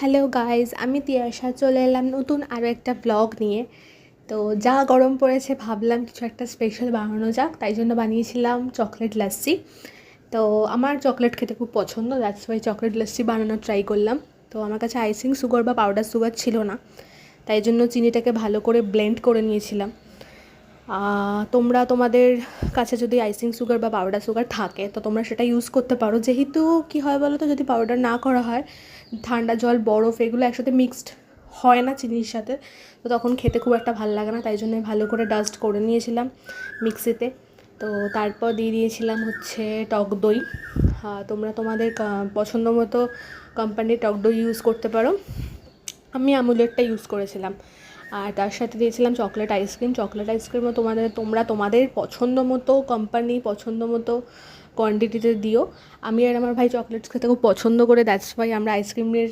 Hello guys, আমি তিয়াশা চলে এলাম নতুন আরও একটা ব্লগ নিয়ে। তো যা গরম পড়েছে ভাবলাম কিছু একটা স্পেশাল বানানো যাক, তাই জন্য বানিয়েছিলাম চকলেট লাস্সি। তো আমার চকলেট খেতে খুব পছন্দ, দ্যাটস ওয়াই চকলেট লাস্সি বানানোর ট্রাই করলাম। তো আমার কাছে আইসিং সুগার বা পাউডার সুগার ছিল না, তাই জন্য চিনিটাকে ভালো করে ব্লেন্ড করে নিয়েছিলাম। তোমরা তোমাদের কাছে যদি আইসিং সুগার বা পাউডার সুগার থাকে তো তোমরা সেটা ইউজ করতে পারো। যেহেতু কী হয় বলো তো, যদি পাউডার না করা হয়, ঠান্ডা জল বরফ এগুলো একসাথে মিক্সড হয় না চিনির সাথে, তো তখন খেতে খুব একটা ভালো লাগে না। তাই জন্য ভালো করে ডাস্ট করে নিয়েছিলাম মিক্সিতে। তো তারপর দিয়ে দিয়েছিলাম হচ্ছে টক দই। তোমরা তোমাদের পছন্দ মতো কোম্পানির টক দই ইউজ করতে পারো। আমি আমুলেরটা ইউজ করেছিলাম। আর তার সাথে দিয়েছিলাম চকলেট আইসক্রিম। চকলেট আইসক্রিমও তোমরা তোমাদের পছন্দ মতো কোম্পানি, পছন্দ মতো কোয়ান্টিটিতে দিও। আমি আর আমার ভাই চকলেটস খেতে খুব পছন্দ করে, দ্যাটস ওয়াই আমরা আইসক্রিমের